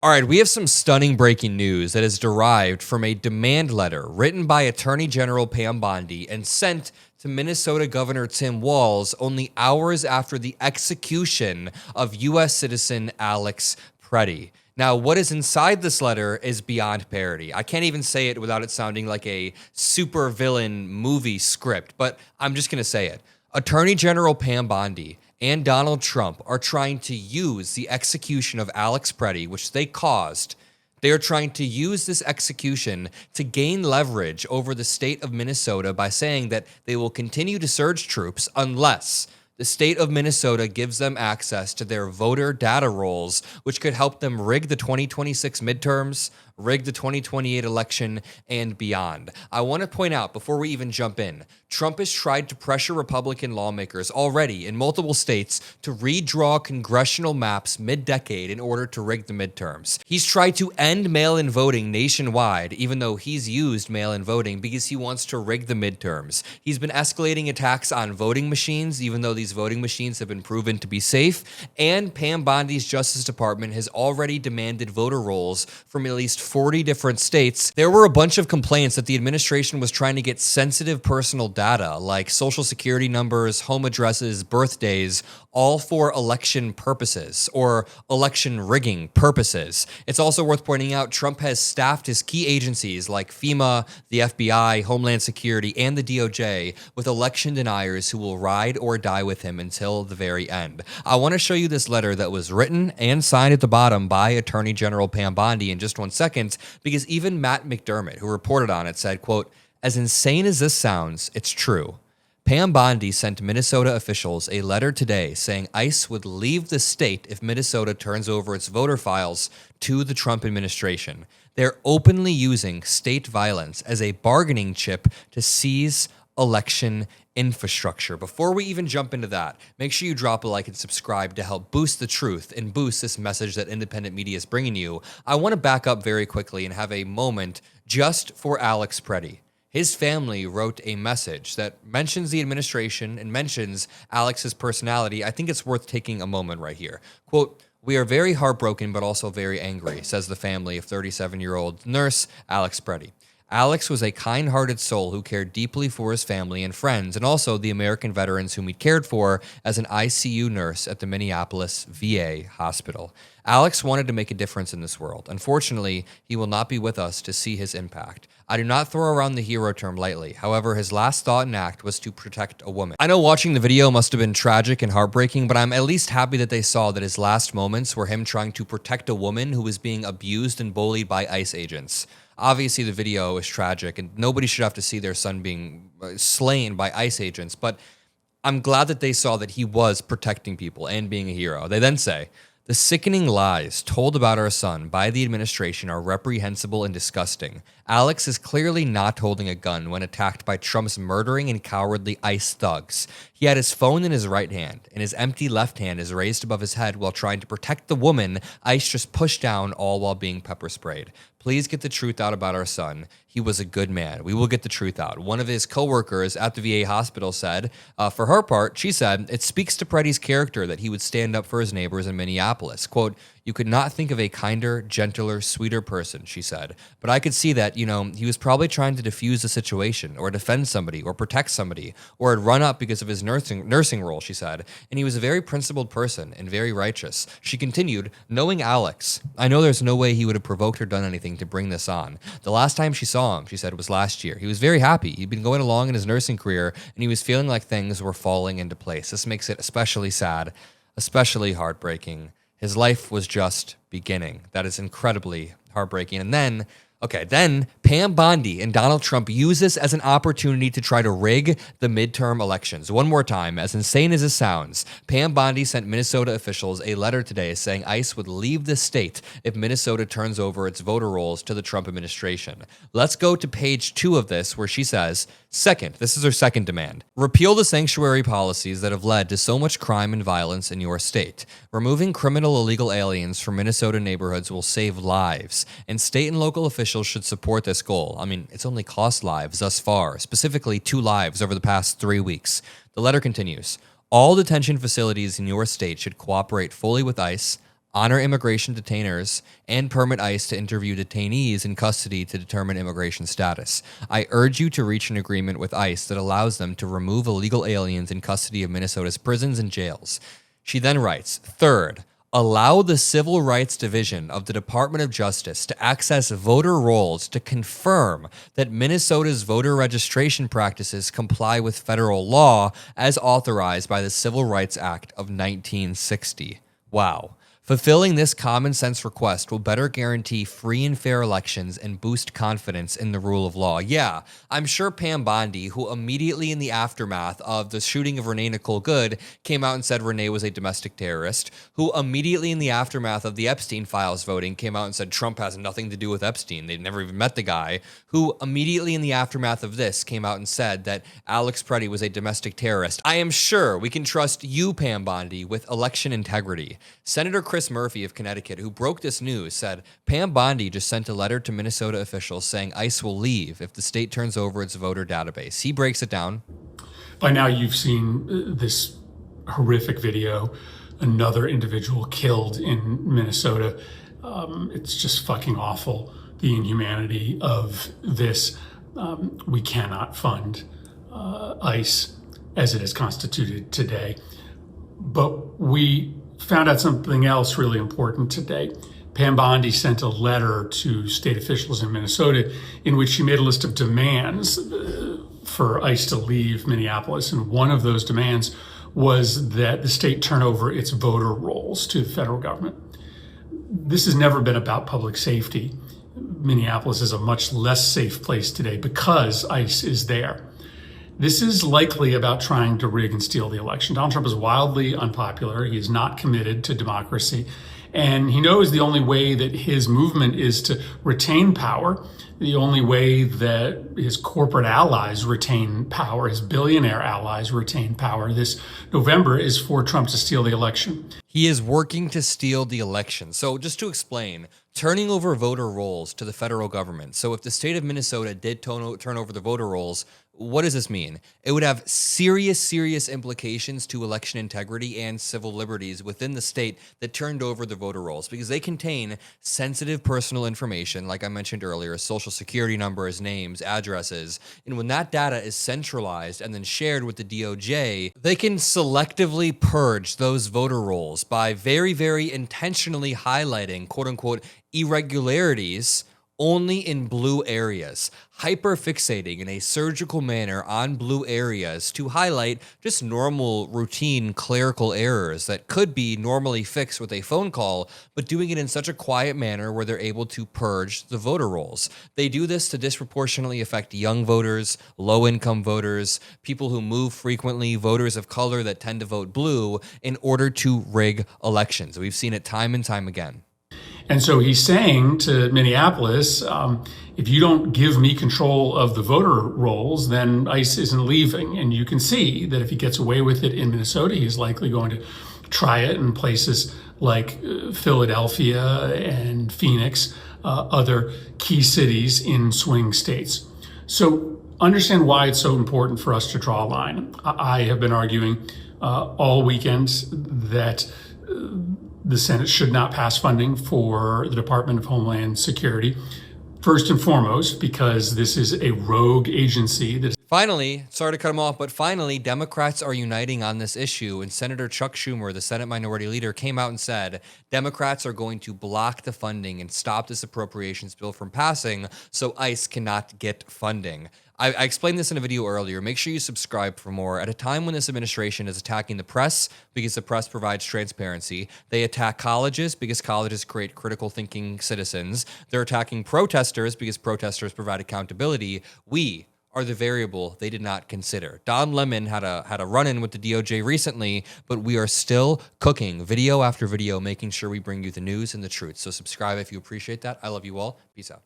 All right, we have some stunning breaking news that is derived from a demand letter written by Attorney General Pam Bondi and sent to Minnesota Governor Tim Walz only hours after the execution of U.S. citizen Alex Preddy. Now, what is inside this letter is beyond parody. I can't even say it without it sounding like a supervillain movie script, but I'm just going to say it. Attorney General Pam Bondi and Donald Trump are trying to use the execution of Alex Preddy, which they caused. They are trying to use this execution to gain leverage over the state of Minnesota by saying that they will continue to surge troops unless the state of Minnesota gives them access to their voter data rolls, which could help them rig the 2026 midterms, rig the 2028 election, and beyond. I want to point out, before we even jump in, Trump has tried to pressure Republican lawmakers already in multiple states to redraw congressional maps mid-decade in order to rig the midterms. He's tried to end mail-in voting nationwide, even though he's used mail-in voting because he wants to rig the midterms. He's been escalating attacks on voting machines, even though these voting machines have been proven to be safe, and Pam Bondi's Justice Department has already demanded voter rolls from at least 40 different states. There were a bunch of complaints that the administration was trying to get sensitive personal data like social security numbers, home addresses, birthdays, all for election purposes or election rigging purposes. It's also worth pointing out Trump has staffed his key agencies like FEMA, the FBI, Homeland Security, and the DOJ with election deniers who will ride or die with him until the very end. I want to show you this letter that was written and signed at the bottom by Attorney General Pam Bondi in just 1 second, because even Matt McDermott, who reported on it, said, quote, "As insane as this sounds, it's true. Pam Bondi sent Minnesota officials a letter today saying ICE would leave the state if Minnesota turns over its voter files to the Trump administration. They're openly using state violence as a bargaining chip to seize election infrastructure." Before we even jump into that, make sure you drop a like and subscribe to help boost the truth and boost this message that independent media is bringing you. I want to back up very quickly and have a moment just for Alex Preddy. His family wrote a message that mentions the administration and mentions Alex's personality. I think it's worth taking a moment right here. Quote, "We are very heartbroken but also very angry," says the family of 37-year-old nurse Alex Preddy. Alex was a kind-hearted soul who cared deeply for his family and friends, and also the American veterans whom he cared for as an ICU nurse at the Minneapolis VA hospital. Alex wanted to make a difference in this world. Unfortunately, he will not be with us to see his impact. I do not throw around the hero term lightly. However, his last thought and act was to protect a woman. I know watching the video must have been tragic and heartbreaking, but I'm at least happy that they saw that his last moments were him trying to protect a woman who was being abused and bullied by ICE agents. Obviously, the video is tragic, and nobody should have to see their son being slain by ICE agents, but I'm glad that they saw that he was protecting people and being a hero. They then say, "The sickening lies told about our son by the administration are reprehensible and disgusting. Alex is clearly not holding a gun when attacked by Trump's murdering and cowardly ICE thugs. He had his phone in his right hand, and his empty left hand is raised above his head while trying to protect the woman ICE just pushed down, all while being pepper sprayed. Please get the truth out about our son. He was a good man. We will get the truth out." One of his coworkers at the VA hospital said, for her part, she said, "It speaks to Preddy's character that he would stand up for his neighbors in Minneapolis. Quote, you could not think of a kinder, gentler, sweeter person," she said. "But I could see that, he was probably trying to defuse the situation or defend somebody or protect somebody or had run up because of his nursing role," she said. "And he was a very principled person and very righteous." She continued, "Knowing Alex, I know there's no way he would have provoked or done anything to bring this on. The last time she saw him," she said, "was last year. He was very happy. He'd been going along in his nursing career and he was feeling like things were falling into place. This makes it especially sad, especially heartbreaking. His life was just beginning." That is incredibly heartbreaking. And then Pam Bondi and Donald Trump use this as an opportunity to try to rig the midterm elections. One more time, as insane as it sounds, Pam Bondi sent Minnesota officials a letter today saying ICE would leave the state if Minnesota turns over its voter rolls to the Trump administration. Let's go to page 2 of this, where she says, second, this is her second demand, "Repeal the sanctuary policies that have led to so much crime and violence in your state. Removing criminal illegal aliens from Minnesota neighborhoods will save lives, and state and local officials should support this goal." I mean, it's only cost lives thus far, specifically 2 lives over the past 3 weeks. The letter continues, "All detention facilities in your state should cooperate fully with ICE, honor immigration detainers, and permit ICE to interview detainees in custody to determine immigration status. I urge you to reach an agreement with ICE that allows them to remove illegal aliens in custody of Minnesota's prisons and jails. She then writes, third, allow the Civil Rights Division of the Department of Justice to access voter rolls to confirm that Minnesota's voter registration practices comply with federal law as authorized by the Civil Rights Act of 1960. Wow. Fulfilling this common sense request will better guarantee free and fair elections and boost confidence in the rule of law. Yeah, I'm sure Pam Bondi, who immediately in the aftermath of the shooting of Renee Nicole Good came out and said Renee was a domestic terrorist, who immediately in the aftermath of the Epstein files voting came out and said Trump has nothing to do with Epstein. They'd never even met the guy, who immediately in the aftermath of this came out and said that Alex Preddy was a domestic terrorist. I am sure we can trust you, Pam Bondi, with election integrity. Senator Chris Murphy of Connecticut, who broke this news, said Pam Bondi just sent a letter to Minnesota officials saying ICE will leave if the state turns over its voter database. He breaks it down. By now you've seen this horrific video, another individual killed in Minnesota. It's just fucking awful, the inhumanity of this. We cannot fund ICE as it is constituted today. But we found out something else really important today. Pam Bondi sent a letter to state officials in Minnesota in which she made a list of demands for ICE to leave Minneapolis. And one of those demands was that the state turn over its voter rolls to the federal government. This has never been about public safety. Minneapolis is a much less safe place today because ICE is there. This is likely about trying to rig and steal the election. Donald Trump is wildly unpopular. He is not committed to democracy. And he knows the only way that his movement is to retain power, the only way that his corporate allies retain power, his billionaire allies retain power this November, is for Trump to steal the election. He is working to steal the election. So just to explain, turning over voter rolls to the federal government. So if the state of Minnesota did turn over the voter rolls, what does this mean? It would have serious implications to election integrity and civil liberties within the state that turned over the voter rolls, because they contain sensitive personal information, like I mentioned earlier, social security numbers, names, addresses. And when that data is centralized and then shared with the DOJ, they can selectively purge those voter rolls by very intentionally highlighting quote unquote irregularities only in blue areas, hyperfixating in a surgical manner on blue areas to highlight just normal, routine clerical errors that could be normally fixed with a phone call, but doing it in such a quiet manner where they're able to purge the voter rolls. They do this to disproportionately affect young voters, low-income voters, people who move frequently, voters of color that tend to vote blue in order to rig elections. We've seen it time and time again. And so he's saying to Minneapolis, if you don't give me control of the voter rolls, then ICE isn't leaving. And you can see that if he gets away with it in Minnesota, he's likely going to try it in places like Philadelphia and Phoenix, other key cities in swing states. So understand why it's so important for us to draw a line. I have been arguing all weekend that the Senate should not pass funding for the Department of Homeland Security. First and foremost, because this is a rogue agency. Finally, sorry to cut him off, but finally, Democrats are uniting on this issue, and Senator Chuck Schumer, the Senate Minority Leader, came out and said Democrats are going to block the funding and stop this appropriations bill from passing so ICE cannot get funding. I explained this in a video earlier. Make sure you subscribe for more. At a time when this administration is attacking the press because the press provides transparency, they attack colleges because colleges create critical thinking citizens. They're attacking protesters because protesters provide accountability. We are the variable they did not consider. Don Lemon had a run-in with the DOJ recently, but we are still cooking video after video, making sure we bring you the news and the truth. So subscribe if you appreciate that. I love you all. Peace out.